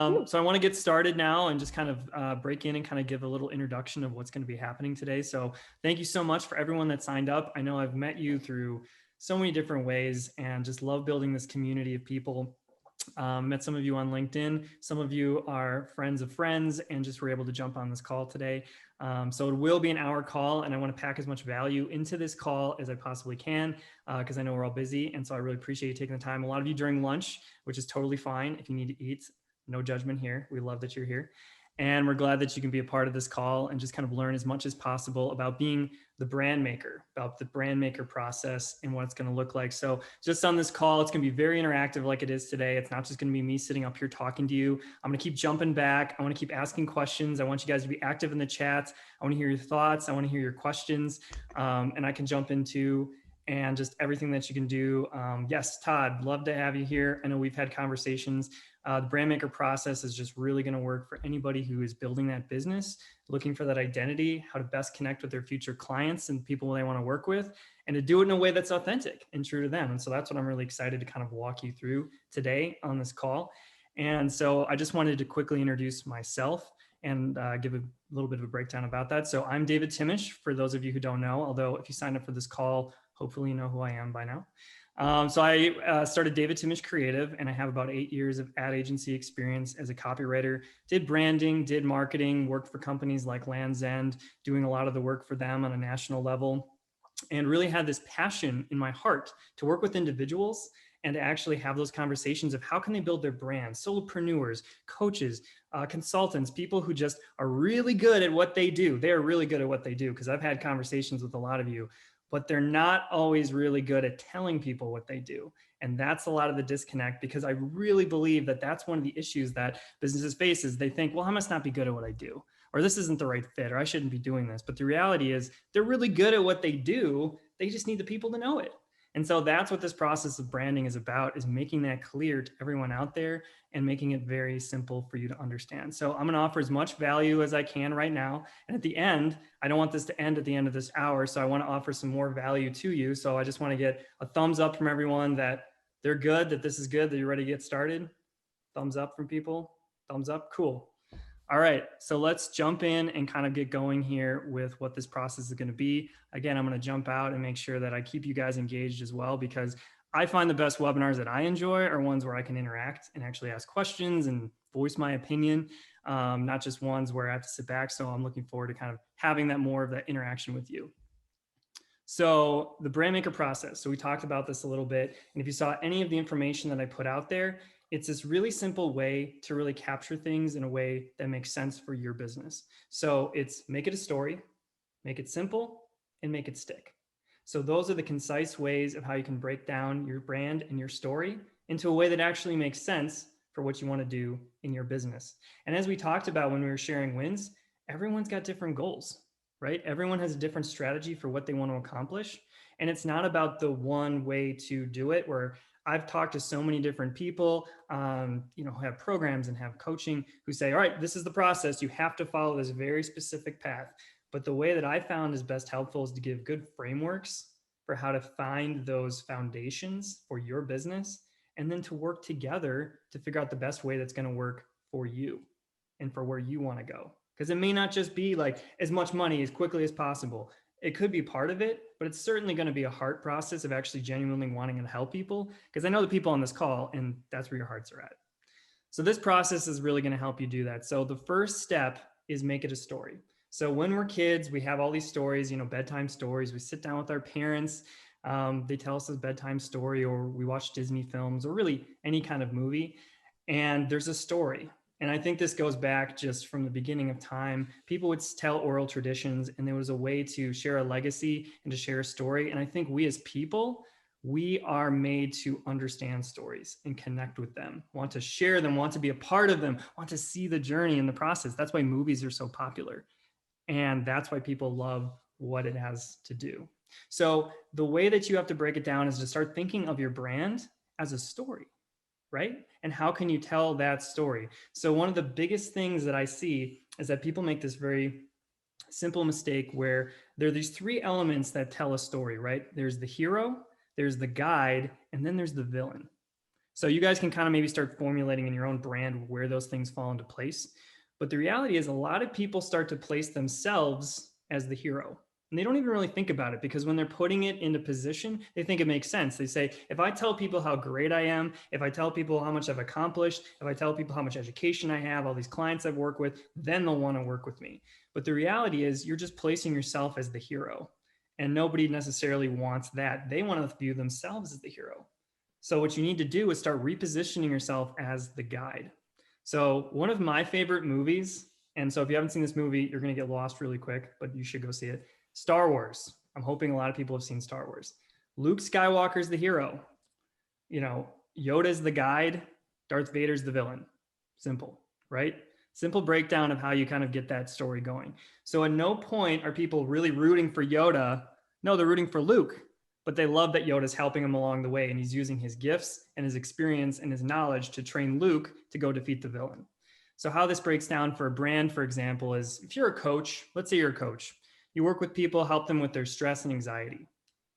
So I want to get started now and just kind of break in and kind of give a little introduction of what's going to be happening today. So thank you so much for everyone that signed up. I know I've met you through so many different ways and just love building this community of people. Met some of you on LinkedIn. Some of you are friends of friends and just were able to jump on this call today. So it will be an hour call, and I want to pack as much value into this call as I possibly can because I know we're all busy. And so I really appreciate you taking the time. A lot of you during lunch, which is totally fine. If you need to eat, no judgment here. We love that you're here. And we're glad that you can be a part of this call and just kind of learn as much as possible about being the brand maker, about the brand maker process and what it's going to look like. So just on this call, it's going to be very interactive like it is today. It's not just going to be me sitting up here talking to you. I'm going to keep jumping back. I want to keep asking questions. I want you guys to be active in the chat. I want to hear your thoughts. I want to hear your questions. And I can jump into and just everything that you can do. Yes, Todd, love to have you here. I know we've had conversations. The brand maker process is just really going to work for anybody who is building that business, looking for that identity, how to best connect with their future clients and people they want to work with, and to do it in a way that's authentic and true to them. And so that's what I'm really excited to kind of walk you through today on this call. And so I just wanted to quickly introduce myself and give a little bit of a breakdown about that. So I'm David Timish, for those of you who don't know, although if you signed up for this call, hopefully you know who I am by now. So I started David Timish Creative, and I have about 8 years of ad agency experience as a copywriter. Did branding, did marketing, worked for companies like Land's End, doing a lot of the work for them on a national level, and really had this passion in my heart to work with individuals and to actually have those conversations of how can they build their brand. Solopreneurs, coaches, consultants, people who just are really good at what they do. They are really good at what they do, because I've had conversations with a lot of you, but they're not always really good at telling people what they do. And that's a lot of the disconnect, because I really believe that that's one of the issues that businesses face is they think, well, I must not be good at what I do, or this isn't the right fit, or I shouldn't be doing this. But the reality is they're really good at what they do. They just need the people to know it. And so that's what this process of branding is about, is making that clear to everyone out there and making it very simple for you to understand. So I'm going to offer as much value as I can right now. And at the end, I don't want this to end at the end of this hour. So I want to offer some more value to you. So I just want to get a thumbs up from everyone that they're good, that this is good, that you're ready to get started. Thumbs up from people. Thumbs up. Cool. All right, so let's jump in and kind of get going here with what this process is going to be. Again, I'm going to jump out and make sure that I keep you guys engaged as well, because I find the best webinars that I enjoy are ones where I can interact and actually ask questions and voice my opinion, not just ones where I have to sit back. So I'm looking forward to kind of having that more of that interaction with you. So the brand maker process. So we talked about this a little bit. And if you saw any of the information that I put out there, it's this really simple way to really capture things in a way that makes sense for your business. So it's make it a story, make it simple, and make it stick. So those are the concise ways of how you can break down your brand and your story into a way that actually makes sense for what you want to do in your business. And as we talked about when we were sharing wins, everyone's got different goals, right? Everyone has a different strategy for what they want to accomplish. And it's not about the one way to do it, where I've talked to so many different people, who have programs and have coaching, who say, all right, this is the process. You have to follow this very specific path. But the way that I found is best helpful is to give good frameworks for how to find those foundations for your business, and then to work together to figure out the best way that's going to work for you and for where you want to go. Because it may not just be like as much money as quickly as possible. It could be part of it, but it's certainly going to be a heart process of actually genuinely wanting to help people. Because I know the people on this call, and that's where your hearts are at. So this process is really going to help you do that. So the first step is make it a story. So when we're kids, we have all these stories, bedtime stories. We sit down with our parents. They tell us a bedtime story, or we watch Disney films, or really any kind of movie. And there's a story. And I think this goes back just from the beginning of time. People would tell oral traditions, and there was a way to share a legacy and to share a story. And I think we as people, we are made to understand stories and connect with them, want to share them, want to be a part of them, want to see the journey and the process. That's why movies are so popular. And that's why people love what it has to do. So the way that you have to break it down is to start thinking of your brand as a story, right? And how can you tell that story? So one of the biggest things that I see is that people make this very simple mistake where there are these three elements that tell a story, right? There's the hero, there's the guide, and then there's the villain. So you guys can kind of maybe start formulating in your own brand where those things fall into place. But the reality is, a lot of people start to place themselves as the hero. And they don't even really think about it, because when they're putting it into position, they think it makes sense. They say, if I tell people how great I am, if I tell people how much I've accomplished, if I tell people how much education I have, all these clients I've worked with, then they'll want to work with me. But the reality is, you're just placing yourself as the hero. And nobody necessarily wants that. They want to view themselves as the hero. So what you need to do is start repositioning yourself as the guide. So one of my favorite movies, and so if you haven't seen this movie, you're going to get lost really quick, but you should go see it. Star Wars. I'm hoping a lot of people have seen Star Wars. Luke Skywalker's the hero. You know, Yoda's the guide. Darth Vader's the villain. Simple, right? Simple breakdown of how you kind of get that story going. So at no point are people really rooting for Yoda. No, they're rooting for Luke, but they love that Yoda's helping him along the way, and he's using his gifts and his experience and his knowledge to train Luke to go defeat the villain. So how this breaks down for a brand, for example, is if you're a coach, let's say you're a coach, you work with people, help them with their stress and anxiety.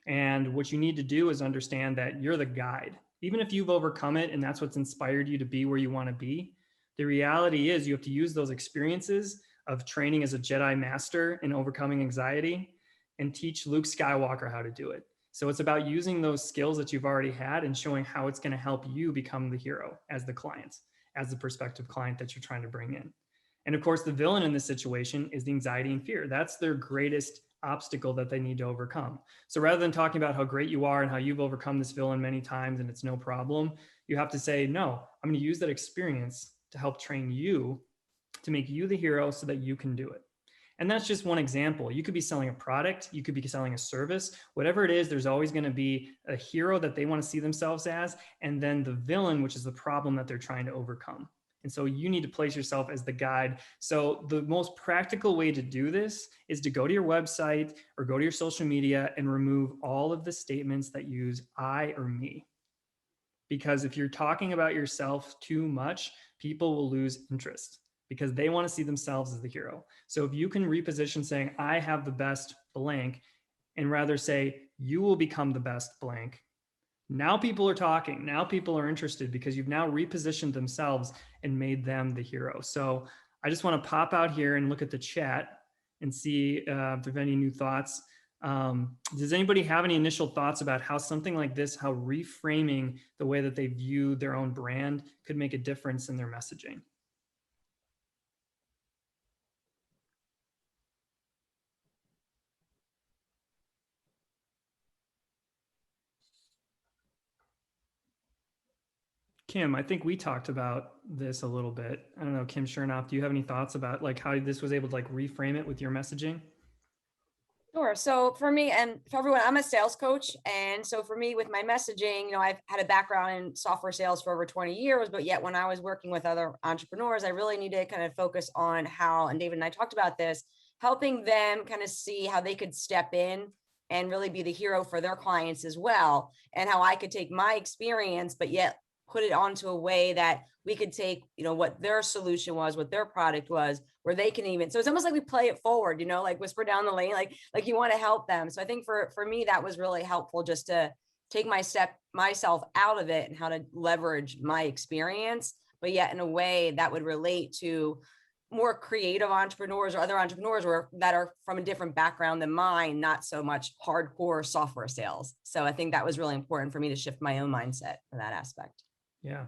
And what you need to do is understand that you're the guide. Even if you've overcome it and that's what's inspired you to be where you want to be, the reality is you have to use those experiences of training as a Jedi master and overcoming anxiety and teach Luke Skywalker how to do it. So it's about using those skills that you've already had and showing how it's going to help you become the hero as the client, as the prospective client that you're trying to bring in. And of course, the villain in this situation is the anxiety and fear. That's their greatest obstacle that they need to overcome. So rather than talking about how great you are and how you've overcome this villain many times and it's no problem, you have to say, no, I'm going to use that experience to help train you to make you the hero so that you can do it. And that's just one example. You could be selling a product, you could be selling a service, whatever it is, there's always going to be a hero that they want to see themselves as, and then the villain, which is the problem that they're trying to overcome. And so you need to place yourself as the guide. So the most practical way to do this is to go to your website or go to your social media and remove all of the statements that use I or me. Because if you're talking about yourself too much, people will lose interest because they want to see themselves as the hero. So if you can reposition saying, I have the best blank, and rather say, you will become the best blank. Now people are talking. Now people are interested because you've now repositioned themselves and made them the hero. So I just want to pop out here and look at the chat and see if there's any new thoughts. Does anybody have any initial thoughts about how something like this, how reframing the way that they view their own brand could make a difference in their messaging? Kim, I think we talked about this a little bit. I don't know, Kim Chernoff, do you have any thoughts about like how this was able to like reframe it with your messaging? Sure. So for me and for everyone, I'm a sales coach. And so for me with my messaging, I've had a background in software sales for over 20 years, but yet when I was working with other entrepreneurs, I really needed to kind of focus on how, and David and I talked about this, helping them kind of see how they could step in and really be the hero for their clients as well. And how I could take my experience, but yet put it onto a way that we could take, what their solution was, what their product was, where they can even, so it's almost like we play it forward, like whisper down the lane, like you want to help them. So I think for me, that was really helpful just to take myself out of it and how to leverage my experience, but yet in a way that would relate to more creative entrepreneurs or other entrepreneurs that are from a different background than mine, not so much hardcore software sales. So I think that was really important for me to shift my own mindset for that aspect. Yeah.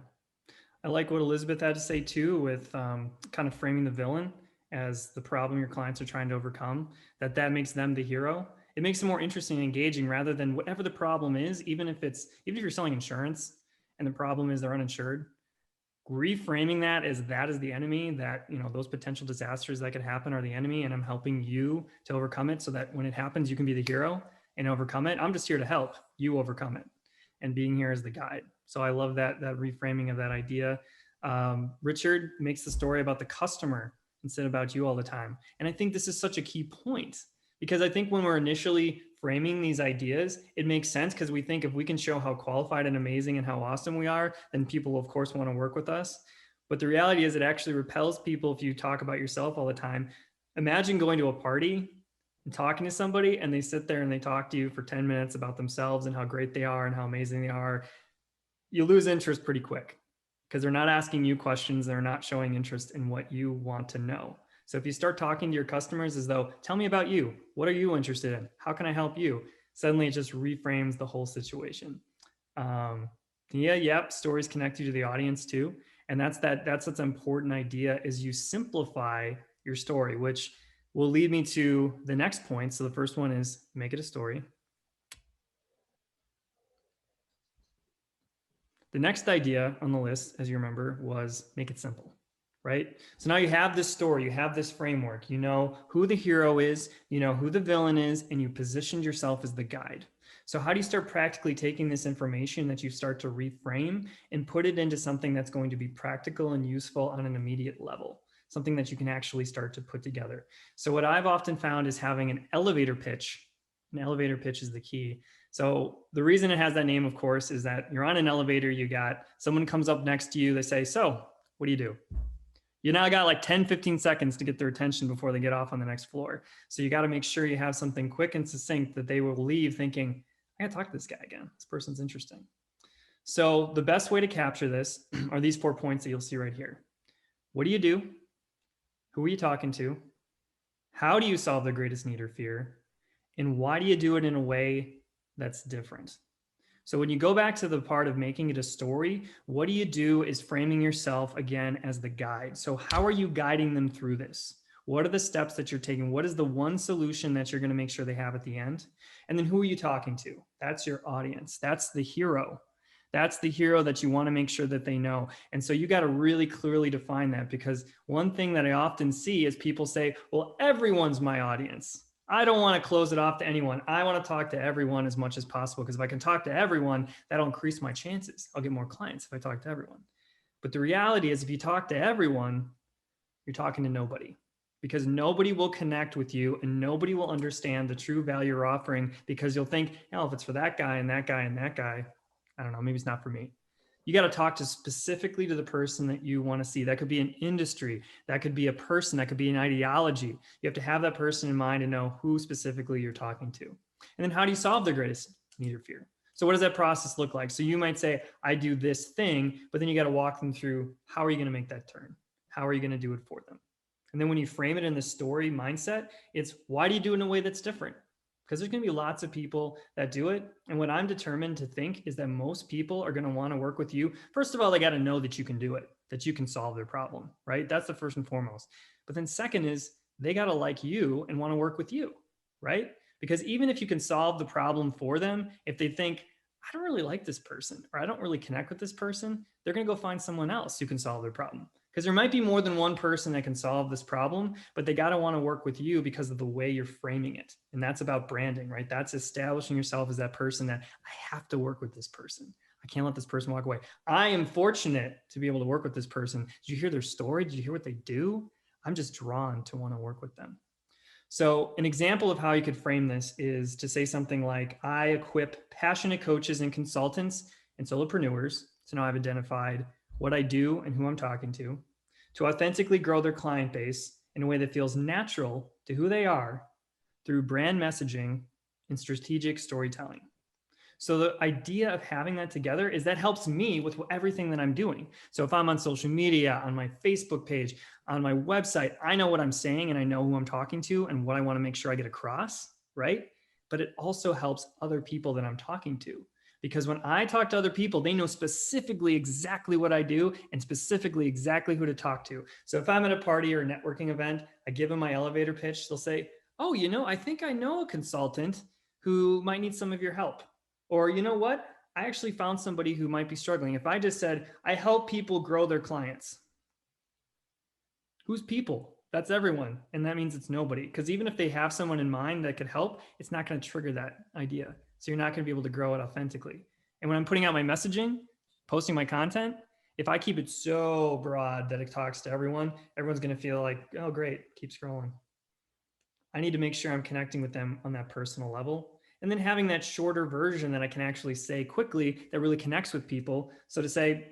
I like what Elizabeth had to say too, with kind of framing the villain as the problem your clients are trying to overcome, that makes them the hero. It makes it more interesting and engaging rather than whatever the problem is, even if you're selling insurance and the problem is they're uninsured, reframing that is the enemy, that, those potential disasters that could happen are the enemy. And I'm helping you to overcome it so that when it happens, you can be the hero and overcome it. I'm just here to help you overcome it and being here as the guide. So I love that reframing of that idea. Richard makes the story about the customer instead of about you all the time. And I think this is such a key point because I think when we're initially framing these ideas, it makes sense because we think if we can show how qualified and amazing and how awesome we are, then people will, of course, want to work with us. But the reality is it actually repels people if you talk about yourself all the time. Imagine going to a party and talking to somebody and they sit there and they talk to you for 10 minutes about themselves and how great they are and how amazing they are. you lose interest pretty quick because they're not asking you questions. They're not showing interest in what you want to know. So if you start talking to your customers as though, tell me about you. What are you interested in? How can I help you? Suddenly it just reframes the whole situation. Um, yeah, yep. Stories connect you to the audience too. And that's what's an important idea is you simplify your story, which will lead me to the next point. So the first one is make it a story. The next idea on the list, as you remember, was make it simple, right? So now you have this story, you have this framework, you know who the hero is, you know who the villain is, and you positioned yourself as the guide. So how do you start practically taking this information that you start to reframe and put it into something that's going to be practical and useful on an immediate level? Something that you can actually start to put together. So what I've often found is having an elevator pitch. An elevator pitch is the key. So the reason it has that name, of course, is that you're on an elevator, you got someone comes up next to you, they say, so what do you do? You now got like 10, 15 seconds to get their attention before they get off on the next floor. So you got to make sure you have something quick and succinct that they will leave thinking, I got to talk to this guy again. This person's interesting. So the best way to capture this are these 4 points that you'll see right here. What do you do? Who are you talking to? How do you solve the greatest need or fear? And why do you do it in a way that's different? So when you go back to the part of making it a story, what do you do is framing yourself again as the guide. So how are you guiding them through this? What are the steps that you're taking? What is the one solution that you're going to make sure they have at the end? And then who are you talking to? That's your audience. That's the hero. That's the hero that you want to make sure that they know. And so you got to really clearly define that, because one thing that I often see is people say, well, everyone's my audience. I don't want to close it off to anyone. I want to talk to everyone as much as possible, because if I can talk to everyone, that'll increase my chances. I'll get more clients if I talk to everyone. But the reality is, if you talk to everyone, you're talking to nobody, because nobody will connect with you and nobody will understand the true value you're offering, because you'll think, oh, if it's for that guy and that guy and that guy, I don't know, maybe it's not for me. You got to talk to specifically to the person that you want to see. That could be an industry, that could be a person, that could be an ideology. You have to have that person in mind and know who specifically you're talking to. And then how do you solve the greatest need or fear? So what does that process look like? So you might say, I do this thing, but then you got to walk them through, how are you going to make that turn? How are you going to do it for them? And then when you frame it in the story mindset, it's why do you do it in a way that's different? Because there's going to be lots of people that do it. And what I'm determined to think is that most people are going to want to work with you. First of all, they got to know that you can do it, that you can solve their problem, right? That's the first and foremost. But then second is they got to like you and want to work with you, right? Because even if you can solve the problem for them, if they think, I don't really like this person, or I don't really connect with this person, they're going to go find someone else who can solve their problem. Because there might be more than one person that can solve this problem, but they got to want to work with you because of the way you're framing it. And that's about branding, right? That's establishing yourself as that person that I have to work with this person. I can't let this person walk away. I am fortunate to be able to work with this person. Did you hear their story? Did you hear what they do? I'm just drawn to want to work with them. So an example of how you could frame this is to say something like, I equip passionate coaches and consultants and solopreneurs. So now I've identified what I do and who I'm talking to authentically grow their client base in a way that feels natural to who they are through brand messaging and strategic storytelling. So the idea of having that together is that helps me with everything that I'm doing. So if I'm on social media, on my Facebook page, on my website, I know what I'm saying and I know who I'm talking to and what I want to make sure I get across, right? But it also helps other people that I'm talking to. Because when I talk to other people, they know specifically exactly what I do and specifically exactly who to talk to. So if I'm at a party or a networking event, I give them my elevator pitch. They'll say, oh, I think I know a consultant who might need some of your help. Or, you know what? I actually found somebody who might be struggling. If I just said, I help people grow their clients, who's people? That's everyone. And that means it's nobody. Because even if they have someone in mind that could help, it's not going to trigger that idea. So you're not going to be able to grow it authentically. And when I'm putting out my messaging, posting my content, if I keep it so broad that it talks to everyone, everyone's going to feel like, oh, great, keep scrolling. I need to make sure I'm connecting with them on that personal level. And then having that shorter version that I can actually say quickly that really connects with people. So to say,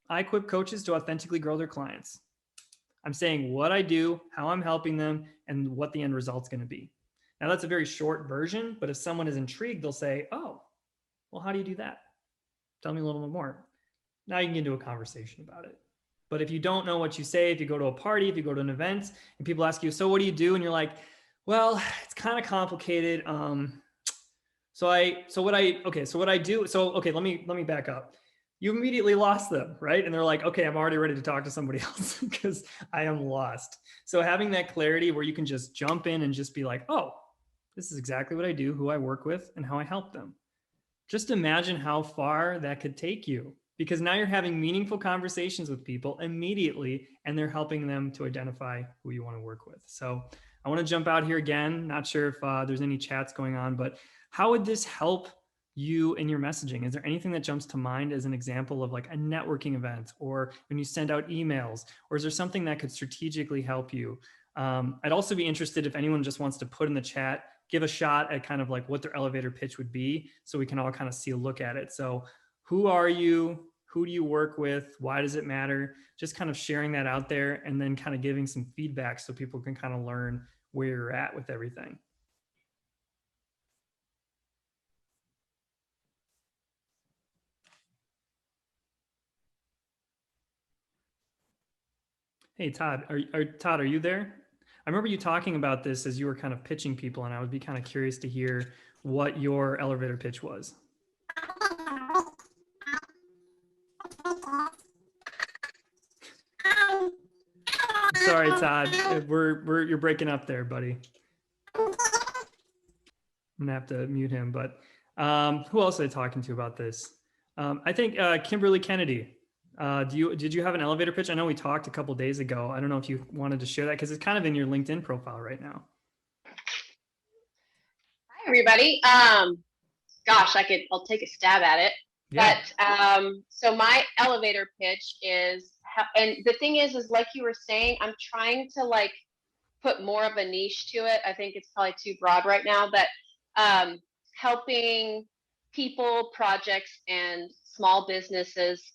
I equip coaches to authentically grow their clients. I'm saying what I do, how I'm helping them, and what the end result's going to be. Now, that's a very short version, but if someone is intrigued, they'll say, oh, well, how do you do that? Tell me a little bit more. now you can get into a conversation about it. But if you don't know what you say, if you go to a party, if you go to an event and people ask you, so what do you do? And you're like, well, it's kind of complicated. So what I do, so, okay, let me back up. You immediately lost them, right? And they're like, okay, I'm already ready to talk to somebody else because I am lost. So having that clarity where you can just jump in and just be like, oh, this is exactly what I do, who I work with, and how I help them. Just imagine how far that could take you, because now you're having meaningful conversations with people immediately and they're helping them to identify who you want to work with. So I want to jump out here again. Not sure if there's any chats going on, but how would this help you in your messaging? Is there anything that jumps to mind as an example of like a networking event, or when you send out emails, or is there something that could strategically help you? I'd also be interested if anyone just wants to put in the chat, give a shot at kind of like what their elevator pitch would be, so we can all kind of see a look at it. So who are you? Who do you work with? Why does it matter? Just kind of sharing that out there and then kind of giving some feedback so people can kind of learn where you're at with everything. Hey, Todd, Todd, are you there? I remember you talking about this as you were kind of pitching people, and I would be kind of curious to hear what your elevator pitch was. Sorry, Todd, you're breaking up there, buddy. I'm gonna have to mute him. But who else are I talking to about this? I think Kimberly Kennedy. Did you have an elevator pitch? I know we talked a couple days ago. I don't know if you wanted to share that because it's kind of in your LinkedIn profile right now. Hi, everybody. Gosh, I'll take a stab at it. Yeah. But so my elevator pitch is, and the thing is like you were saying, I'm trying to like put more of a niche to it. I think it's probably too broad right now, but helping people, projects, and small businesses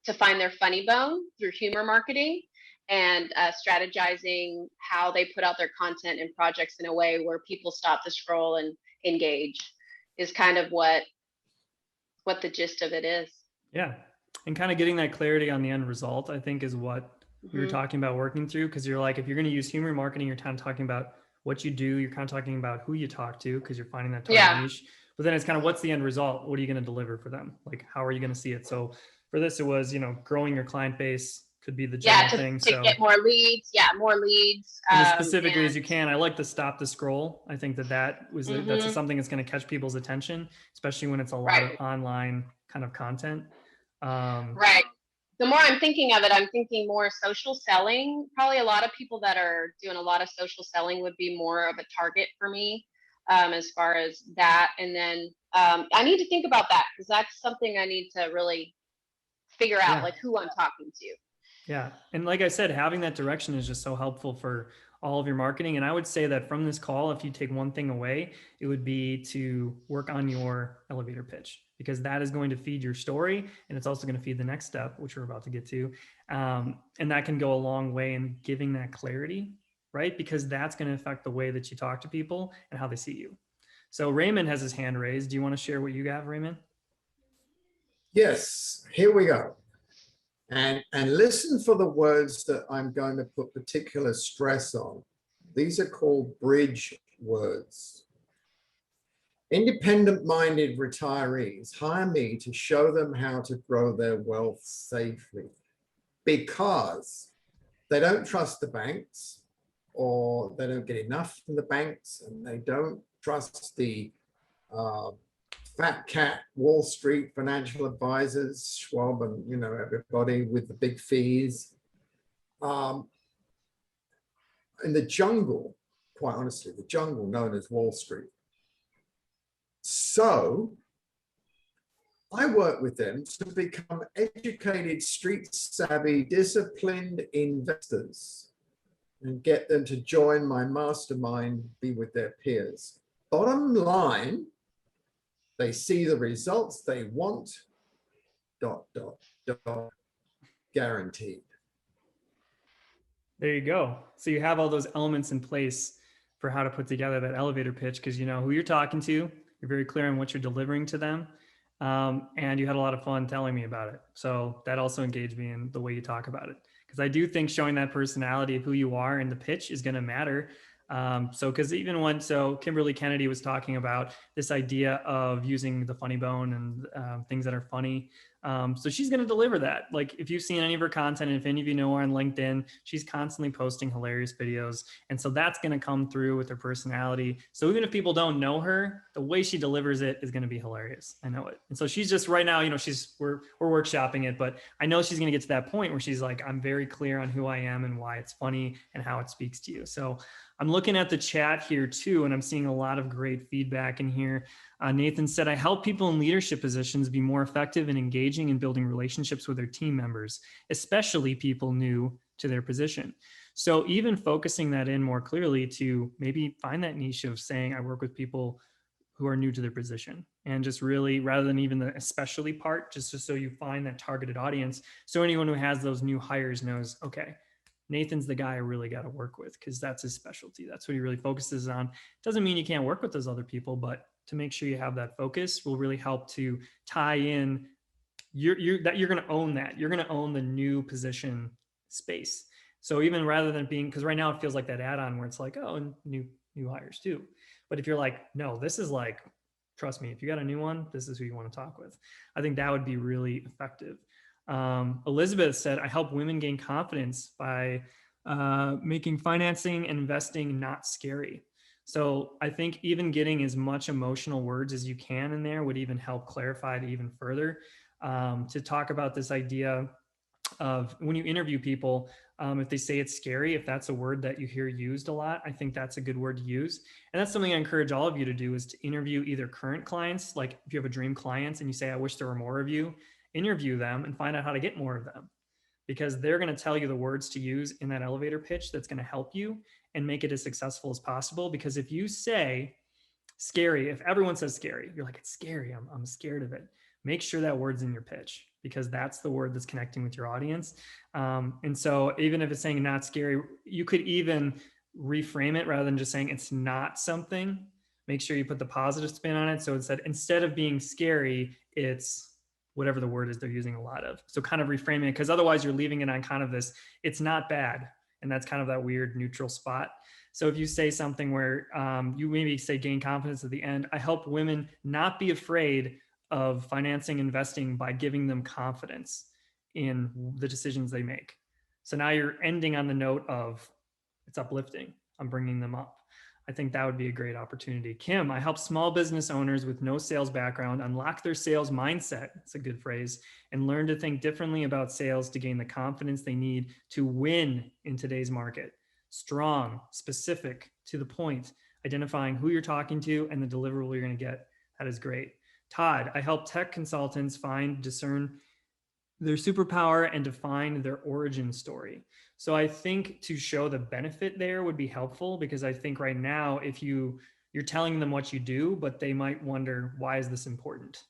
to find their funny bone through humor marketing and strategizing how they put out their content and projects in a way where people stop to scroll and engage is kind of what the gist of it is. Yeah. And kind of getting that clarity on the end result, I think, is what we were talking about working through. Because you're like, if you're going to use humor marketing, you're kind of talking about what you do. You're kind of talking about who you talk to because you're finding that target niche. But then it's kind of, what's the end result? What are you going to deliver for them? Like, how are you going to see it? So for this, it was, growing your client base could be the general thing. To get more leads. Yeah, more leads. And as specifically as you can. I like to stop the scroll. I think that was that's something that's going to catch people's attention, especially when it's a lot of online kind of content. Right. The more I'm thinking of it, I'm thinking more social selling. Probably a lot of people that are doing a lot of social selling would be more of a target for me as far as that. And then I need to think about that because that's something I need to really figure out, like who I'm talking to. Yeah. And like I said, having that direction is just so helpful for all of your marketing. And I would say that from this call, if you take one thing away, it would be to work on your elevator pitch, because that is going to feed your story. And it's also going to feed the next step, which we're about to get to. And that can go a long way in giving that clarity, right? Because that's going to affect the way that you talk to people and how they see you. So Raymond has his hand raised. Do you want to share what you got, Raymond? Yes, here we go. And listen for the words that I'm going to put particular stress on. These are called bridge words. Independent-minded retirees hire me to show them how to grow their wealth safely because they don't trust the banks, or they don't get enough from the banks, and they don't trust the fat cat Wall Street financial advisors, Schwab, and everybody with the big fees. In the jungle, quite honestly, the jungle known as Wall Street. So I work with them to become educated, street savvy, disciplined investors and get them to join my mastermind, be with their peers. Bottom line, they see the results they want, ... guaranteed. There you go. So you have all those elements in place for how to put together that elevator pitch, because you know who you're talking to. You're very clear on what you're delivering to them. And you had a lot of fun telling me about it. So that also engaged me in the way you talk about it. Because I do think showing that personality of who you are in the pitch is going to matter. Because even when, Kimberly Kennedy was talking about this idea of using the funny bone and things that are funny. So she's going to deliver that. Like if you've seen any of her content, and if any of you know her on LinkedIn, she's constantly posting hilarious videos. And so that's going to come through with her personality. So even if people don't know her, the way she delivers it is going to be hilarious. I know it. And so she's just right now, we're workshopping it, but I know she's going to get to that point where she's like, I'm very clear on who I am and why it's funny and how it speaks to you. So I'm looking at the chat here too, and I'm seeing a lot of great feedback in here. Nathan said, I help people in leadership positions be more effective in engaging and building relationships with their team members, especially people new to their position. So even focusing that in more clearly to maybe find that niche of saying, I work with people who are new to their position, and just really, rather than even the especially part, just so you find that targeted audience. So anyone who has those new hires knows, okay, Nathan's the guy I really got to work with because that's his specialty. That's what he really focuses on. Doesn't mean you can't work with those other people, but to make sure you have that focus will really help to tie in you're going to own that. You're going to own the new position space. So even rather than being, because right now it feels like that add-on where it's like, oh, and new hires too. But if you're like, no, this is like, trust me, if you got a new one, this is who you want to talk with. I think that would be really effective. Elizabeth said, I help women gain confidence by making financing and investing not scary. So I think even getting as much emotional words as you can in there would even help clarify it even further. To talk about this idea of when you interview people, if they say it's scary, if that's a word that you hear used a lot, I think that's a good word to use. And that's something I encourage all of you to do, is to interview either current clients, like if you have a dream client and you say, I wish there were more of you, interview them and find out how to get more of them, because they're going to tell you the words to use in that elevator pitch that's going to help you and make it as successful as possible. Because if you say scary, if everyone says scary, you're like, it's scary, I'm scared of it. Make sure that word's in your pitch, because that's the word that's connecting with your audience. And so even if it's saying not scary, you could even reframe it rather than just saying it's not something. Make sure you put the positive spin on it. So it said, instead of being scary, it's whatever the word is they're using a lot of. So kind of reframing it, because otherwise you're leaving it on kind of this, it's not bad. And that's kind of that weird neutral spot. So if you say something where you maybe say gain confidence at the end, I help women not be afraid of financing, investing by giving them confidence in the decisions they make. So now you're ending on the note of it's uplifting. I'm bringing them up. I think that would be a great opportunity. Kim, I help small business owners with no sales background unlock their sales mindset. It's a good phrase, and learn to think differently about sales to gain the confidence they need to win in today's market. Strong, specific, to the point, identifying who you're talking to and the deliverable you're going to get. That is great. Todd, I help tech consultants discern their superpower and define their origin story. So I think to show the benefit there would be helpful, because I think right now, if you're telling them what you do, but they might wonder, why is this important?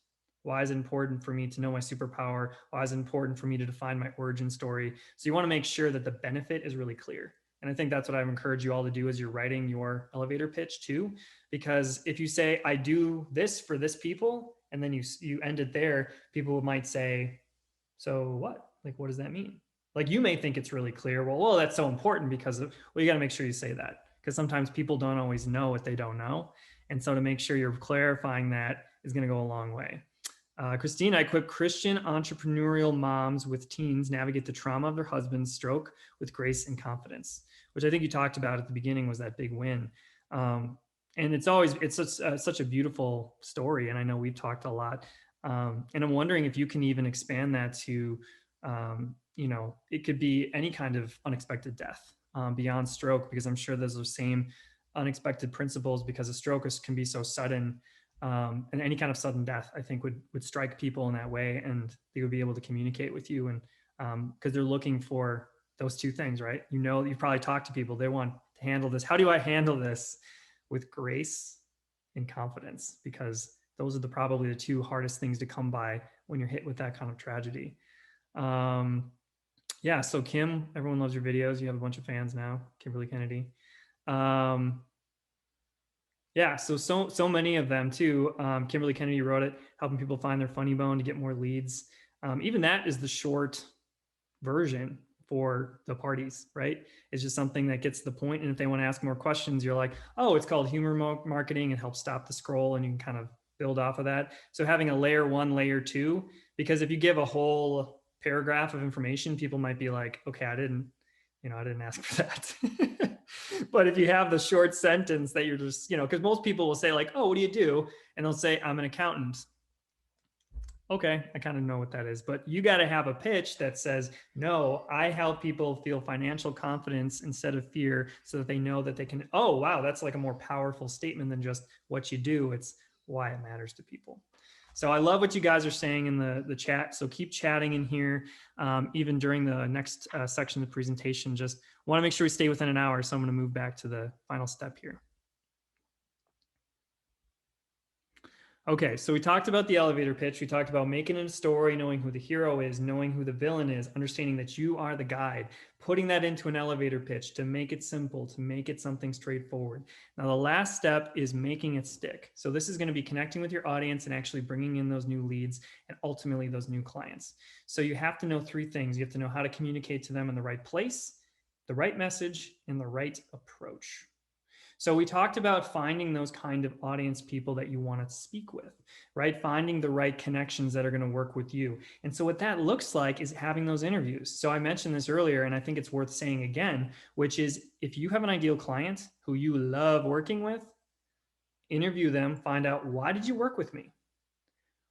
Why is it important for me to know my superpower? Why is it important for me to define my origin story? So you want to make sure that the benefit is really clear. And I think that's what I would encourage you all to do as you're writing your elevator pitch too. Because if you say, I do this for this people, and then you end it there, people might say, so what? Like, what does that mean? Like, you may think it's really clear. Well, that's so important because of, well, you got to make sure you say that, because sometimes people don't always know what they don't know. And so to make sure you're clarifying that is going to go a long way. Christine, I equip Christian entrepreneurial moms with teens navigate the trauma of their husband's stroke with grace and confidence, which I think you talked about at the beginning was that big win. And it's such a beautiful story. And I know we've talked a lot. And I'm wondering if you can even expand that to, it could be any kind of unexpected death beyond stroke, because I'm sure there's those same unexpected principles, because a stroke can be so sudden. And any kind of sudden death, I think, would strike people in that way, and they would be able to communicate with you. And because they're looking for those two things, right? You've probably talked to people, they want to handle this. How do I handle this with grace and confidence? Because those are probably the two hardest things to come by when you're hit with that kind of tragedy. Yeah, so Kim, everyone loves your videos. You have a bunch of fans now, Kimberly Kennedy. Yeah, so many of them too. Kimberly Kennedy wrote it, helping people find their funny bone to get more leads. Even that is the short version for the parties, right? It's just something that gets to the point. And if they want to ask more questions, you're like, oh, it's called humor marketing and helps stop the scroll, and you can kind of build off of that. So having a layer one, layer two, because if you give a whole paragraph of information, people might be like, okay, I didn't ask for that. But if you have the short sentence that you're just, because most people will say like, oh, what do you do? And they'll say, I'm an accountant. Okay, I kind of know what that is, but you got to have a pitch that says, no, I help people feel financial confidence instead of fear so that they know that they can, oh, wow, that's like a more powerful statement than just what you do. It's why it matters to people. So I love what you guys are saying in the chat. So keep chatting in here, even during the next section of the presentation. Just want to make sure we stay within an hour. So I'm going to move back to the final step here. Okay, so we talked about the elevator pitch. We talked about making it a story, knowing who the hero is, knowing who the villain is, understanding that you are the guide, putting that into an elevator pitch to make it simple, to make it something straightforward. Now, the last step is making it stick. So this is going to be connecting with your audience and actually bringing in those new leads and ultimately those new clients. So you have to know three things. You have to know how to communicate to them in the right place, the right message, and the right approach. So we talked about finding those kind of audience people that you want to speak with, right? Finding the right connections that are going to work with you. And so what that looks like is having those interviews. So I mentioned this earlier, and I think it's worth saying again, which is if you have an ideal client who you love working with, interview them, find out, why did you work with me?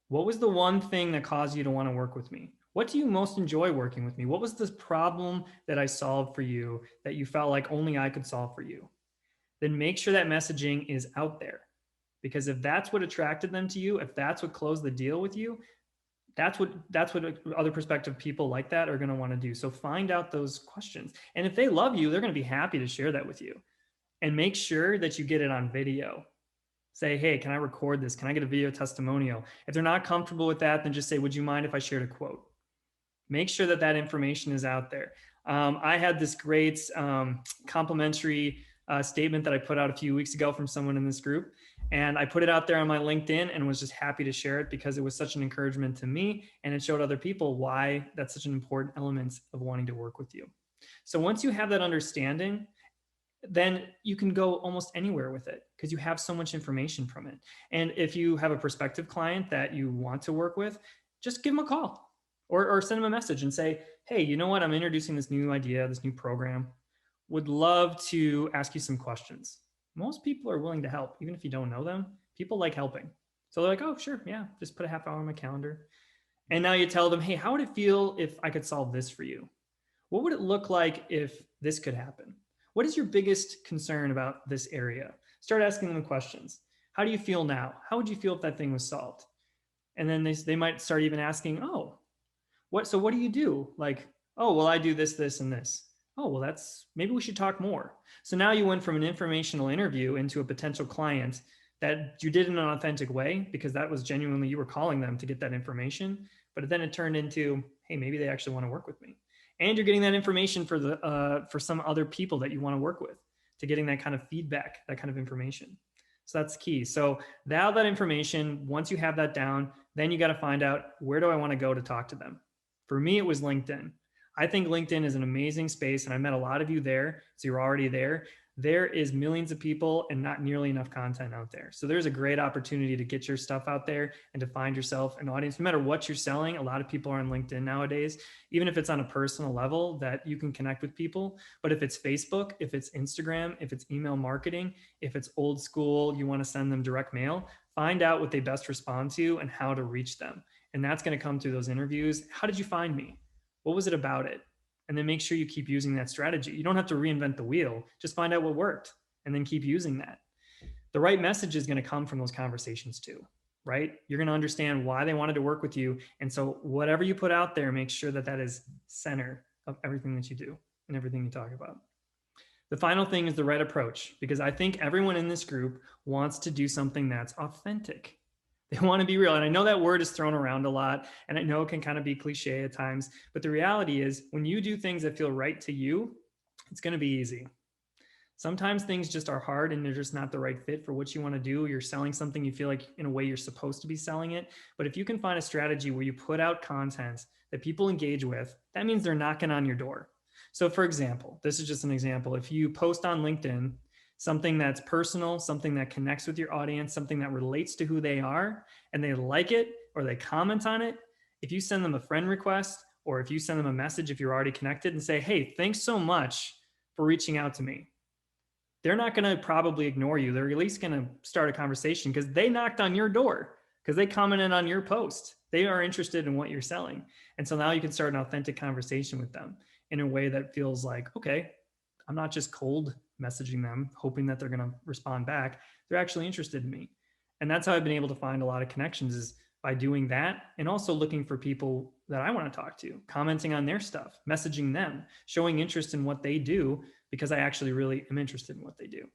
What was the one thing that caused you to want to work with me? What do you most enjoy working with me? What was this problem that I solved for you that you felt like only I could solve for you? Then make sure that messaging is out there. Because if that's what attracted them to you, if that's what closed the deal with you, that's what other prospective people like that are going to want to do. So find out those questions. And if they love you, they're going to be happy to share that with you. And make sure that you get it on video. Say, hey, can I record this? Can I get a video testimonial? If they're not comfortable with that, then just say, would you mind if I shared a quote? Make sure that that information is out there. I had this great complimentary statement that I put out a few weeks ago from someone in this group. And I put it out there on my LinkedIn and was just happy to share it because it was such an encouragement to me. And it showed other people why that's such an important element of wanting to work with you. So once you have that understanding, then you can go almost anywhere with it because you have so much information from it. And if you have a prospective client that you want to work with, just give them a call or send them a message and say, hey, you know what? I'm introducing this new idea, this new program. Would love to ask you some questions. Most people are willing to help, even if you don't know them. People like helping. So they're like, oh, sure. Yeah. Just put a half hour on my calendar. And now you tell them, hey, how would it feel if I could solve this for you? What would it look like if this could happen? What is your biggest concern about this area? Start asking them questions. How do you feel now? How would you feel if that thing was solved? And then they might start even asking, oh, so what do you do? Like, oh, well, I do this, this, and this. Oh, well, maybe we should talk more. So now you went from an informational interview into a potential client that you did in an authentic way because that was genuinely, you were calling them to get that information. But then it turned into, hey, maybe they actually want to work with me. And you're getting that information for some other people that you want to work with, to getting that kind of feedback, that kind of information. So that's key. So now that information, once you have that down, then you got to find out, where do I want to go to talk to them? For me, it was LinkedIn. I think LinkedIn is an amazing space, and I met a lot of you there, so you're already there. There is millions of people and not nearly enough content out there. So there's a great opportunity to get your stuff out there and to find yourself an audience. No matter what you're selling, a lot of people are on LinkedIn nowadays, even if it's on a personal level that you can connect with people. But if it's Facebook, if it's Instagram, if it's email marketing, if it's old school, you want to send them direct mail, find out what they best respond to and how to reach them. And that's going to come through those interviews. How did you find me? What was it about it? And then make sure you keep using that strategy. You don't have to reinvent the wheel. Just find out what worked and then keep using that. The right message is going to come from those conversations too, right? You're going to understand why they wanted to work with you. And so whatever you put out there, make sure that that is center of everything that you do and everything you talk about. The final thing is the right approach, because I think everyone in this group wants to do something that's authentic. They want to be real. And I know that word is thrown around a lot, and I know it can kind of be cliche at times, but the reality is when you do things that feel right to you, it's going to be easy. Sometimes things just are hard and they're just not the right fit for what you want to do. You're selling something you feel like in a way you're supposed to be selling it. But if you can find a strategy where you put out content that people engage with, that means they're knocking on your door. So for example, this is just an example. If you post on LinkedIn something that's personal, something that connects with your audience, something that relates to who they are, and they like it or they comment on it, if you send them a friend request or if you send them a message, if you're already connected and say, hey, thanks so much for reaching out to me, they're not going to probably ignore you. They're at least going to start a conversation because they knocked on your door, because they commented on your post. They are interested in what you're selling. And so now you can start an authentic conversation with them in a way that feels like, okay, I'm not just cold messaging them, hoping that they're going to respond back. They're actually interested in me. And that's how I've been able to find a lot of connections, is by doing that, and also looking for people that I want to talk to, commenting on their stuff, messaging them, showing interest in what they do, because I actually really am interested in what they do.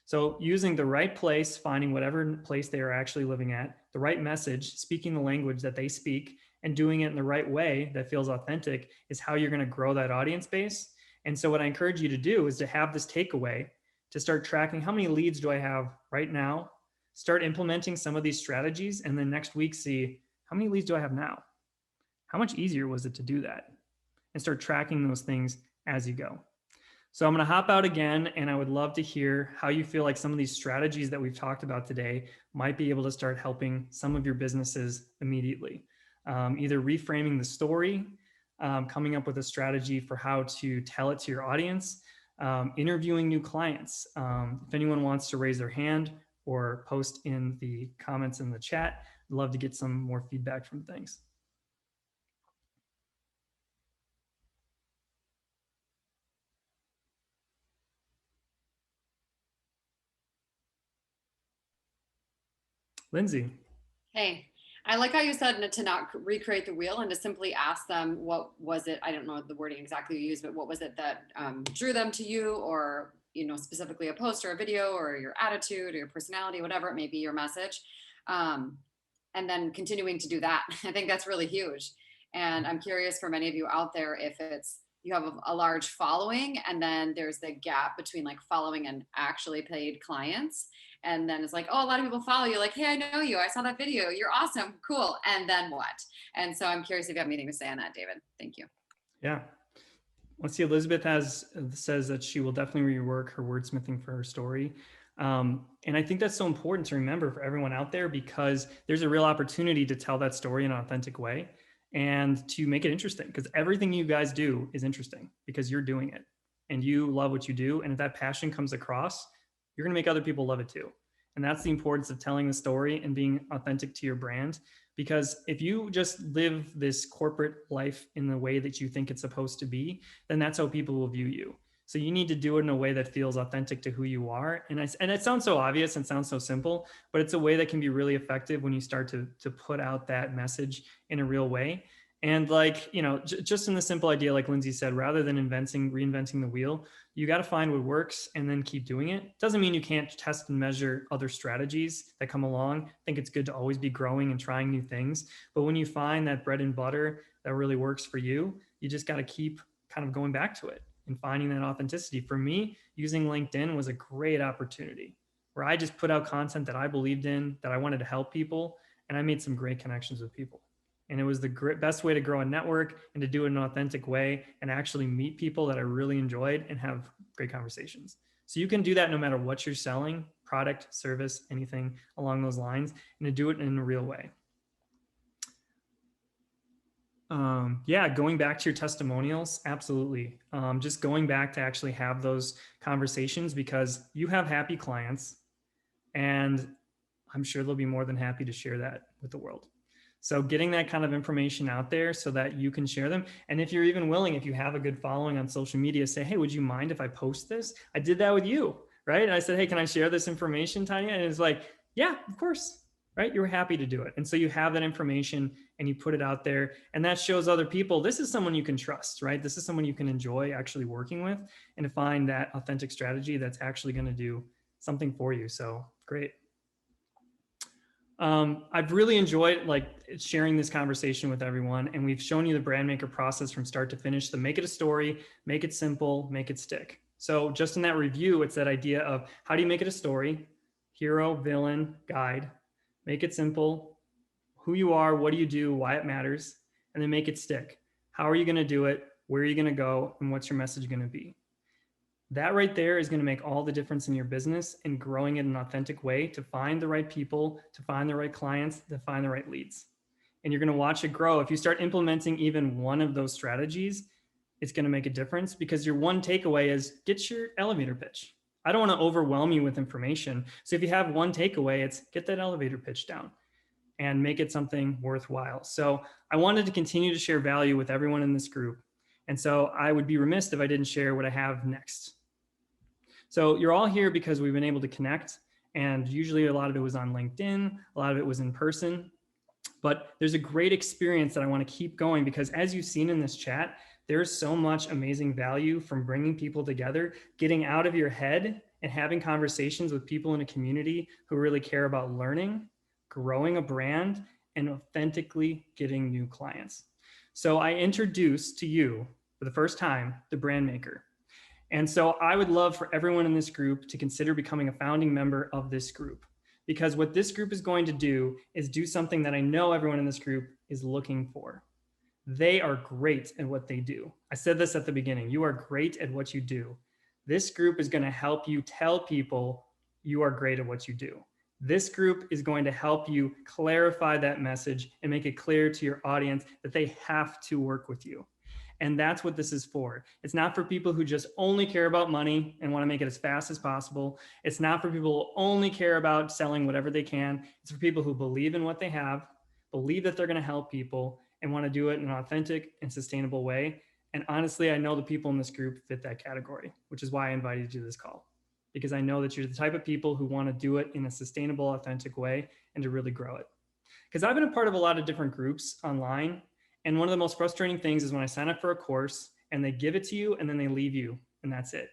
So using the right place, finding whatever place they are actually living at, the right message, speaking the language that they speak, and doing it in the right way that feels authentic is how you're going to grow that audience base. And so what I encourage you to do is to have this takeaway, to start tracking how many leads do I have right now, start implementing some of these strategies, and then next week see how many leads do I have now? How much easier was it to do that? And start tracking those things as you go. So I'm going to hop out again, and I would love to hear how you feel like some of these strategies that we've talked about today might be able to start helping some of your businesses immediately. Either reframing the story, coming up with a strategy for how to tell it to your audience, interviewing new clients. If anyone wants to raise their hand or post in the comments in the chat, I'd love to get some more feedback from things. Lindsay. Hey, I like how you said to not recreate the wheel and to simply ask them, what was it? I don't know the wording exactly you used, but what was it that drew them to you, or, you know, specifically a post or a video or your attitude or your personality, whatever it may be, your message. And then continuing to do that. I think that's really huge. And I'm curious for many of you out there, if it's, you have a large following and then there's the gap between like following and actually paid clients. And then it's like, oh, a lot of people follow you, like, hey, I know you, I saw that video, you're awesome, cool. And then what? And so I'm curious if you have anything to say on that, David. Thank you. Yeah. Let's see, Elizabeth says that she will definitely rework her wordsmithing for her story. And I think that's so important to remember for everyone out there, because there's a real opportunity to tell that story in an authentic way and to make it interesting, because everything you guys do is interesting because you're doing it and you love what you do. And if that passion comes across, you're going to make other people love it too. And that's the importance of telling the story and being authentic to your brand. Because if you just live this corporate life in the way that you think it's supposed to be, then that's how people will view you. So you need to do it in a way that feels authentic to who you are. And it sounds so obvious and sounds so simple, but it's a way that can be really effective when you start to put out that message in a real way. And like, you know, just in the simple idea, like Lindsay said, rather than reinventing the wheel, you got to find what works and then keep doing it. Doesn't mean you can't test and measure other strategies that come along. I think it's good to always be growing and trying new things. But when you find that bread and butter that really works for you, you just got to keep kind of going back to it and finding that authenticity. For me, using LinkedIn was a great opportunity where I just put out content that I believed in, that I wanted to help people, and I made some great connections with people. And it was the best way to grow a network and to do it in an authentic way and actually meet people that I really enjoyed and have great conversations. So you can do that no matter what you're selling, product, service, anything along those lines, and to do it in a real way. Yeah, going back to your testimonials, absolutely. Just going back to actually have those conversations, because you have happy clients and I'm sure they'll be more than happy to share that with the world. So getting that kind of information out there so that you can share them. And if you're even willing, if you have a good following on social media, say, hey, would you mind if I post this? I did that with you, right? And I said, hey, can I share this information, Tanya? And it's like, yeah, of course, right? You're happy to do it. And so you have that information and you put it out there, and that shows other people, this is someone you can trust, right? This is someone you can enjoy actually working with, and to find that authentic strategy that's actually going to do something for you. So great. I've really enjoyed like sharing this conversation with everyone, and we've shown you the brand maker process from start to finish. So make it a story, make it simple, make it stick. So just in that review, it's that idea of how do you make it a story? Hero, villain, guide. Make it simple. Who you are, what do you do, why it matters, and then make it stick. How are you going to do it? Where are you going to go? And what's your message going to be? That right there is going to make all the difference in your business and growing it in an authentic way to find the right people, to find the right clients, to find the right leads. And you're going to watch it grow. If you start implementing even one of those strategies, it's going to make a difference, because your one takeaway is get your elevator pitch. I don't want to overwhelm you with information. So if you have one takeaway, it's get that elevator pitch down and make it something worthwhile. So I wanted to continue to share value with everyone in this group. And so I would be remiss if I didn't share what I have next. So you're all here because we've been able to connect, and usually a lot of it was on LinkedIn, a lot of it was in person, but there's a great experience that I want to keep going, because as you've seen in this chat, there's so much amazing value from bringing people together, getting out of your head and having conversations with people in a community who really care about learning, growing a brand, and authentically getting new clients. So I introduce to you for the first time the brand maker. And so I would love for everyone in this group to consider becoming a founding member of this group, because what this group is going to do is do something that I know everyone in this group is looking for. They are great at what they do. I said this at the beginning. You are great at what you do. This group is going to help you tell people you are great at what you do. This group is going to help you clarify that message and make it clear to your audience that they have to work with you. And that's what this is for. It's not for people who just only care about money and want to make it as fast as possible. It's not for people who only care about selling whatever they can. It's for people who believe in what they have, believe that they're going to help people, and want to do it in an authentic and sustainable way. And honestly, I know the people in this group fit that category, which is why I invited you to this call, because I know that you're the type of people who want to do it in a sustainable, authentic way and to really grow it. Because I've been a part of a lot of different groups online. And one of the most frustrating things is when I sign up for a course and they give it to you and then they leave you, and that's it.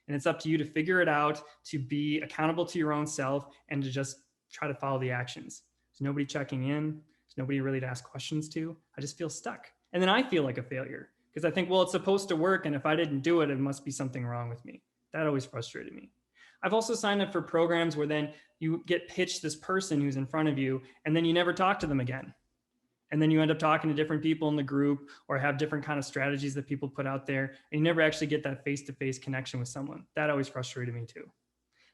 And it's up to you to figure it out, to be accountable to your own self, and to just try to follow the actions. There's nobody checking in. There's nobody really to ask questions to. I just feel stuck. And then I feel like a failure because I think, well, it's supposed to work. And if I didn't do it, it must be something wrong with me. That always frustrated me. I've also signed up for programs where then you get pitched this person who's in front of you, and then you never talk to them again. And then you end up talking to different people in the group or have different kind of strategies that people put out there, and you never actually get that face-to-face connection with someone. That always frustrated me too.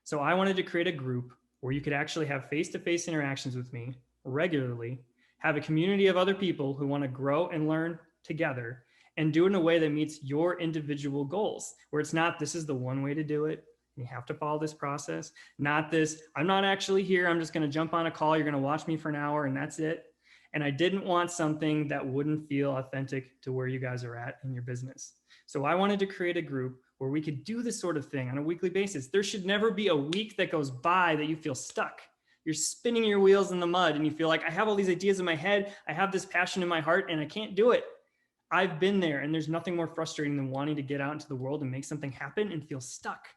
So I wanted to create a group where you could actually have face-to-face interactions with me regularly, have a community of other people who want to grow and learn together, and do it in a way that meets your individual goals, where it's not, this is the one way to do it. You have to follow this process. Not this, I'm not actually here. I'm just going to jump on a call. You're going to watch me for an hour and that's it. And I didn't want something that wouldn't feel authentic to where you guys are at in your business. So I wanted to create a group where we could do this sort of thing on a weekly basis. There should never be a week that goes by that you feel stuck. You're spinning your wheels in the mud and you feel like, I have all these ideas in my head. I have this passion in my heart and I can't do it. I've been there, and there's nothing more frustrating than wanting to get out into the world and make something happen and feel stuck.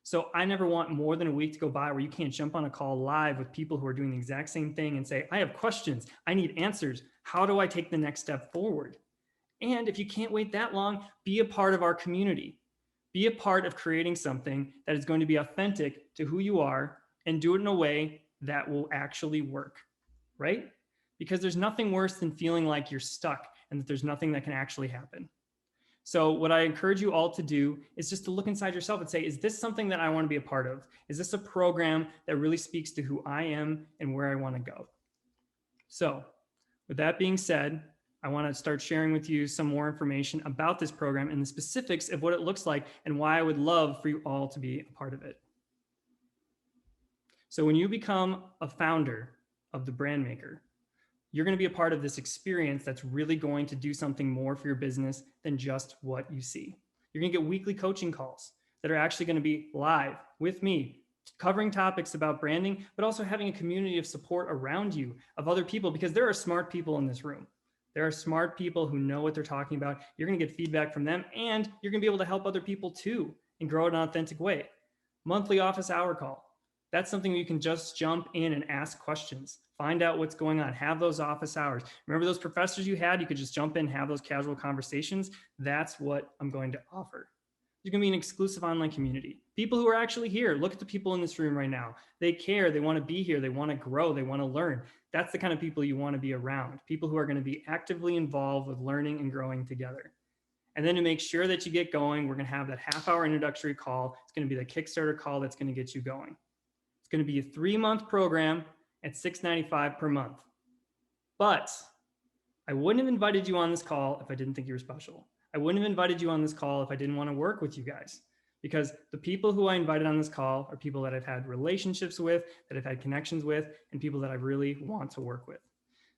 So I never want more than a week to go by where you can't jump on a call live with people who are doing the exact same thing and say, I have questions. I need answers. How do I take the next step forward? And if you can't wait that long, be a part of our community. Be a part of creating something that is going to be authentic to who you are and do it in a way that will actually work, right? Because there's nothing worse than feeling like you're stuck and that there's nothing that can actually happen. So what I encourage you all to do is just to look inside yourself and say, is this something that I want to be a part of? Is this a program that really speaks to who I am and where I want to go? So with that being said, I want to start sharing with you some more information about this program and the specifics of what it looks like and why I would love for you all to be a part of it. So when you become a founder of the Brand Maker, you're going to be a part of this experience that's really going to do something more for your business than just what you see. You're going to get weekly coaching calls that are actually going to be live with me, covering topics about branding, but also having a community of support around you of other people, because there are smart people in this room. There are smart people who know what they're talking about. You're going to get feedback from them, and you're going to be able to help other people too and grow it in an authentic way. Monthly office hour call. That's something you can just jump in and ask questions. Find out what's going on. Have those office hours. Remember those professors you had? You could just jump in, have those casual conversations. That's what I'm going to offer. There's going to be an exclusive online community. People who are actually here. Look at the people in this room right now. They care. They want to be here. They want to grow. They want to learn. That's the kind of people you want to be around. People who are going to be actively involved with learning and growing together. And then to make sure that you get going, we're going to have that half-hour introductory call. It's going to be the Kickstarter call that's going to get you going. It's going to be a 3-month program at $695 per month. But I wouldn't have invited you on this call if I didn't think you were special. I wouldn't have invited you on this call if I didn't want to work with you guys, because the people who I invited on this call are people that I've had relationships with, that I've had connections with, and people that I really want to work with.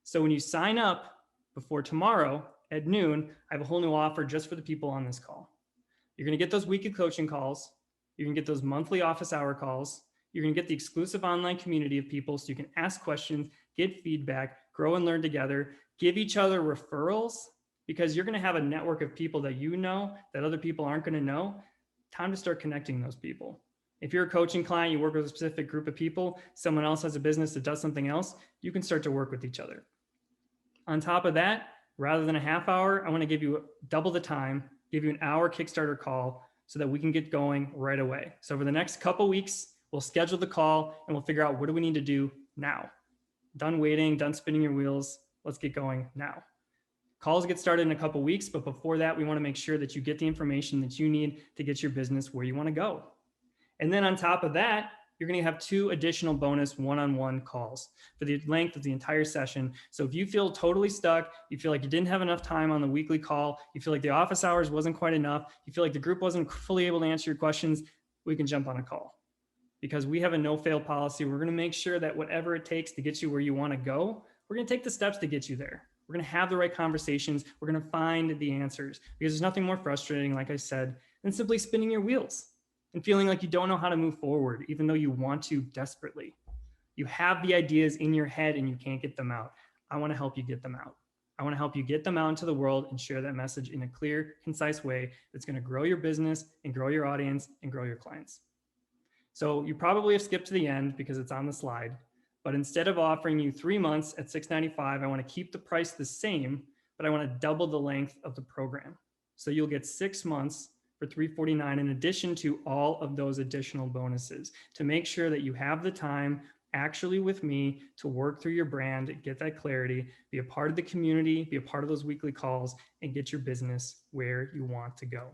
So when you sign up before tomorrow at noon, I have a whole new offer just for the people on this call. You're going to get those weekly coaching calls. You're going to get those monthly office hour calls. You're going to get the exclusive online community of people so you can ask questions, get feedback, grow and learn together, give each other referrals, because you're going to have a network of people that you know that other people aren't going to know. Time to start connecting those people. If you're a coaching client, you work with a specific group of people, someone else has a business that does something else, you can start to work with each other. On top of that, rather than a half hour, I want to give you double the time, give you an hour Kickstarter call so that we can get going right away. So over the next couple weeks, we'll schedule the call and we'll figure out what do we need to do now. Done waiting, done spinning your wheels. Let's get going now. Calls get started in a couple weeks, but before that, we want to make sure that you get the information that you need to get your business where you want to go. And then on top of that, you're going to have 2 additional bonus one-on-one calls for the length of the entire session. So if you feel totally stuck, you feel like you didn't have enough time on the weekly call, you feel like the office hours wasn't quite enough, you feel like the group wasn't fully able to answer your questions, we can jump on a call. Because we have a no-fail policy. We're going to make sure that whatever it takes to get you where you want to go, we're going to take the steps to get you there. We're going to have the right conversations. We're going to find the answers, because there's nothing more frustrating, like I said, than simply spinning your wheels and feeling like you don't know how to move forward, even though you want to desperately. You have the ideas in your head and you can't get them out. I want to help you get them out. I want to help you get them out into the world and share that message in a clear, concise way that's going to grow your business and grow your audience and grow your clients. So you probably have skipped to the end because it's on the slide. But instead of offering you 3 months at $695, I want to keep the price the same, but I want to double the length of the program. So you'll get 6 months for $349 in addition to all of those additional bonuses to make sure that you have the time actually with me to work through your brand, get that clarity, be a part of the community, be a part of those weekly calls, and get your business where you want to go.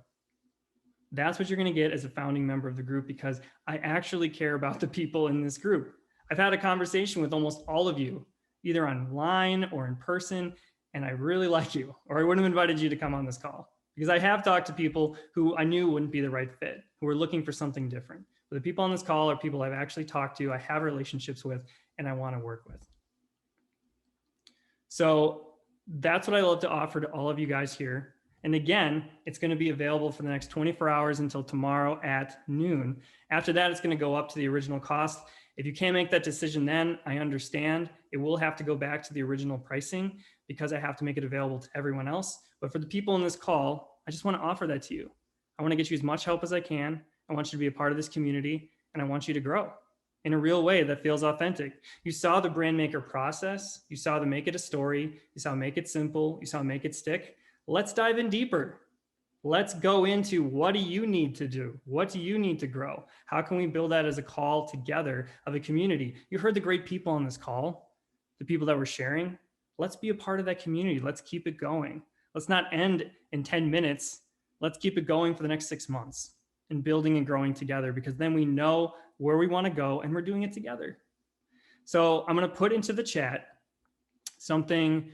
That's what you're going to get as a founding member of the group, because I actually care about the people in this group. I've had a conversation with almost all of you, either online or in person, and I really like you, or I wouldn't have invited you to come on this call, because I have talked to people who I knew wouldn't be the right fit, who are looking for something different. But the people on this call are people I've actually talked to, I have relationships with, and I want to work with. So that's what I love to offer to all of you guys here. And again, it's going to be available for the next 24 hours until tomorrow at noon. After that, it's going to go up to the original cost. If you can't make that decision then, I understand. It will have to go back to the original pricing because I have to make it available to everyone else. But for the people in this call, I just want to offer that to you. I want to get you as much help as I can. I want you to be a part of this community, and I want you to grow in a real way that feels authentic. You saw the brand maker process. You saw the make it a story. You saw make it simple. You saw make it stick. Let's dive in deeper. Let's go into what do you need to do? What do you need to grow? How can we build that as a call together of a community? You heard the great people on this call, the people that were sharing. Let's be a part of that community. Let's keep it going. Let's not end in 10 minutes. Let's keep it going for the next 6 months and building and growing together, because then we know where we want to go and we're doing it together. So I'm going to put into the chat something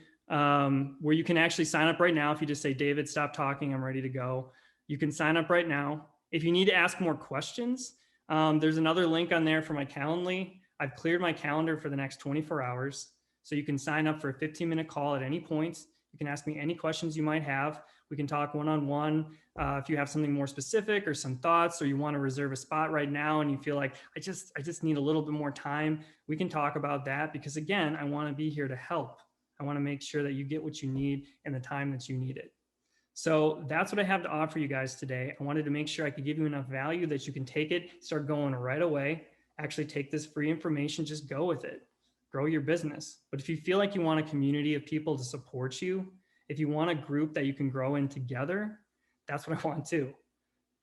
where you can actually sign up right now. If you just say, David, stop talking, I'm ready to go. You can sign up right now. If you need to ask more questions, there's another link on there for my Calendly. I've cleared my calendar for the next 24 hours. So you can sign up for a 15-minute call at any point. You can ask me any questions you might have. We can talk one-on-one. If you have something more specific or some thoughts, or you want to reserve a spot right now and you feel like I just need a little bit more time, we can talk about that, because again, I want to be here to help. I want to make sure that you get what you need in the time that you need it. So that's what I have to offer you guys today. I wanted to make sure I could give you enough value that you can take it, start going right away, actually take this free information, just go with it, grow your business. But if you feel like you want a community of people to support you, if you want a group that you can grow in together, that's what I want too.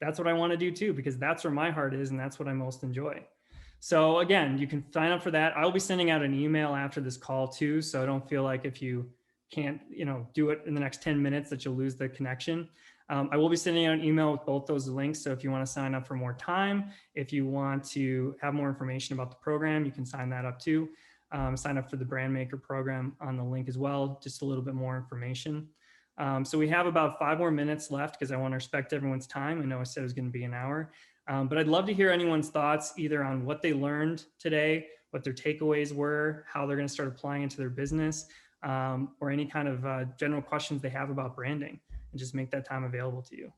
that's what I want to do too, because that's where my heart is and that's what I most enjoy. So again, you can sign up for that. I'll be sending out an email after this call too. So I don't feel like if you can't, do it in the next 10 minutes that you'll lose the connection. I will be sending out an email with both those links. So if you want to sign up for more time, if you want to have more information about the program, you can sign that up too. Sign up for the Brand Maker program on the link as well, just a little bit more information. So we have about 5 more minutes left because I want to respect everyone's time. I know I said it was going to be an hour, but I'd love to hear anyone's thoughts either on what they learned today, what their takeaways were, how they're going to start applying it to their business, or any kind of general questions they have about branding, and just make that time available to you.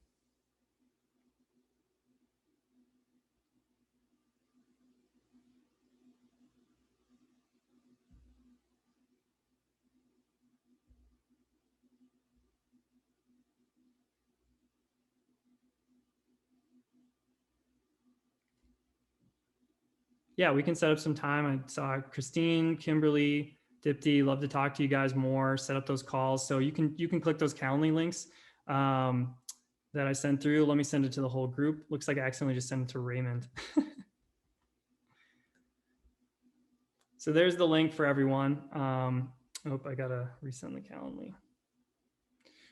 Yeah, we can set up some time. I saw Christine, Kimberly, Dipti, love to talk to you guys more, set up those calls. So you can click those Calendly links that I sent through. Let me send it to the whole group. Looks like I accidentally just sent it to Raymond. So there's the link for everyone. I gotta resend the Calendly.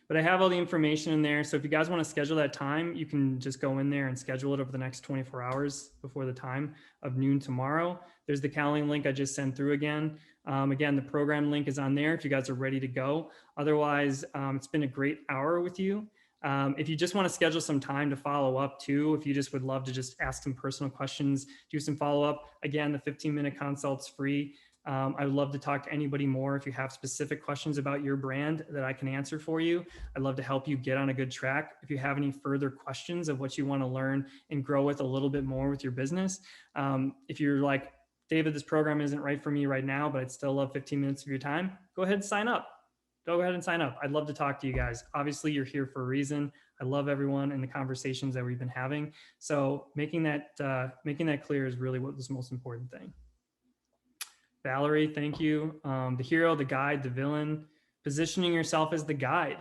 But I have all the information in there. So if you guys want to schedule that time, you can just go in there and schedule it over the next 24 hours before the time of noon tomorrow. There's the Calendly link I just sent through again. Again, the program link is on there if you guys are ready to go. Otherwise, it's been a great hour with you. If you just want to schedule some time to follow up too, if you just would love to just ask some personal questions, do some follow up, again, the 15-minute consult's free. I would love to talk to anybody more if you have specific questions about your brand that I can answer for you. I'd love to help you get on a good track. If you have any further questions of what you want to learn and grow with a little bit more with your business, if you're like, David, this program isn't right for me right now, but I'd still love 15 minutes of your time, go ahead and sign up. Go ahead and sign up. I'd love to talk to you guys. Obviously, you're here for a reason. I love everyone and the conversations that we've been having. So making that clear is really what was the most important thing. Valerie, thank you. The hero, the guide, the villain, positioning yourself as the guide,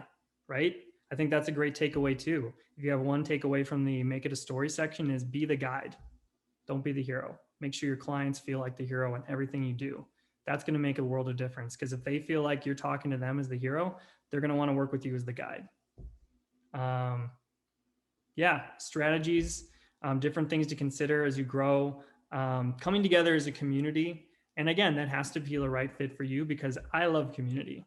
right? I think that's a great takeaway too. If you have one takeaway from the make it a story section is be the guide. Don't be the hero. Make sure your clients feel like the hero in everything you do. That's going to make a world of difference, because if they feel like you're talking to them as the hero, they're going to want to work with you as the guide. Strategies, different things to consider as you grow, coming together as a community. And again, that has to be the right fit for you, because I love community.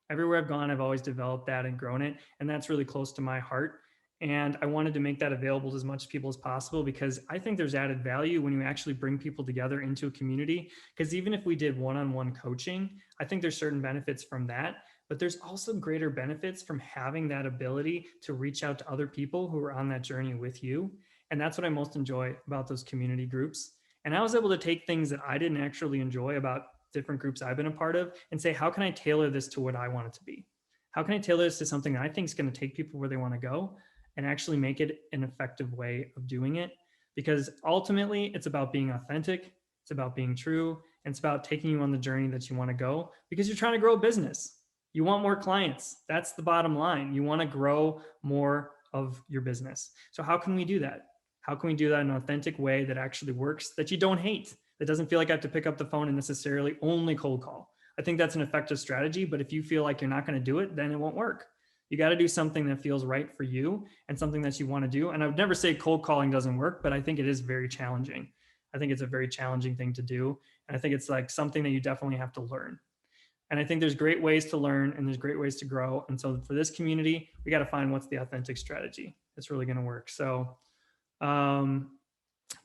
Everywhere I've gone, I've always developed that and grown it. And that's really close to my heart. And I wanted to make that available to as much people as possible, because I think there's added value when you actually bring people together into a community. Because even if we did one-on-one coaching, I think there's certain benefits from that. But there's also greater benefits from having that ability to reach out to other people who are on that journey with you. And that's what I most enjoy about those community groups. And I was able to take things that I didn't actually enjoy about different groups I've been a part of and say, how can I tailor this to what I want it to be? How can I tailor this to something that I think is going to take people where they want to go and actually make it an effective way of doing it? Because ultimately, it's about being authentic. It's about being true. And it's about taking you on the journey that you want to go, because you're trying to grow a business. You want more clients. That's the bottom line. You want to grow more of your business. So how can we do that? How can we do that in an authentic way that actually works, that you don't hate, that doesn't feel like I have to pick up the phone and necessarily only cold call? I think that's an effective strategy, but if you feel like you're not going to do it, then it won't work. You got to do something that feels right for you and something that you want to do. And I would never say cold calling doesn't work, but I think it is very challenging. I think it's a very challenging thing to do. And I think it's like something that you definitely have to learn. And I think there's great ways to learn and there's great ways to grow. And so for this community, we got to find what's the authentic strategy that's really going to work. So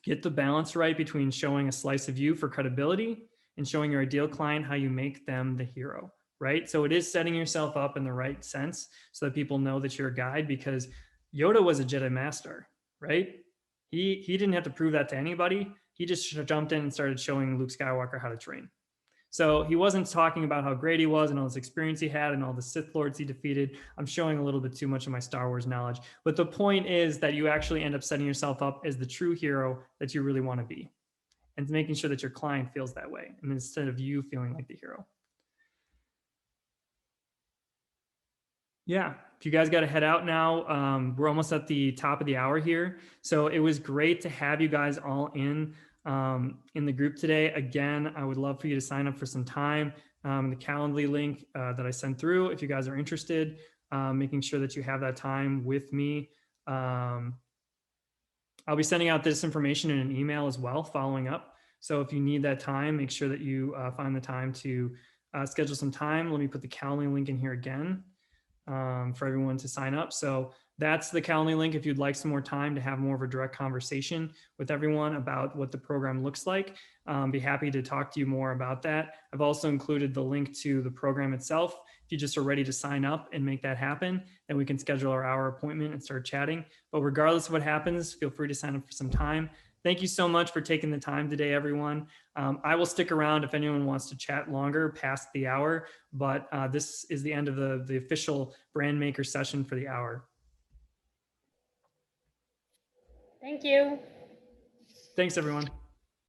get the balance right between showing a slice of you for credibility and showing your ideal client how you make them the hero, right? So it is setting yourself up in the right sense so that people know that you're a guide, because Yoda was a Jedi master, right? He didn't have to prove that to anybody. He just jumped in and started showing Luke Skywalker how to train. So he wasn't talking about how great he was and all this experience he had and all the Sith Lords he defeated. I'm showing a little bit too much of my Star Wars knowledge. But the point is that you actually end up setting yourself up as the true hero that you really want to be, and making sure that your client feels that way, and instead of you feeling like the hero. Yeah, if you guys got to head out now, we're almost at the top of the hour here. So it was great to have you guys all in the group today. Again, I would love for you to sign up for some time. The Calendly link that I sent through, if you guys are interested, making sure that you have that time with me. I'll be sending out this information in an email as well, following up. So if you need that time, make sure that you find the time to schedule some time. Let me put the Calendly link in here again for everyone to sign up. So that's the Calendly link if you'd like some more time to have more of a direct conversation with everyone about what the program looks like. Be happy to talk to you more about that. I've also included the link to the program itself. If you just are ready to sign up and make that happen, then we can schedule our hour appointment and start chatting. But regardless of what happens, feel free to sign up for some time. Thank you so much for taking the time today, everyone. I will stick around if anyone wants to chat longer past the hour, but this is the end of the official brand maker session for the hour. Thank you. Thanks, everyone.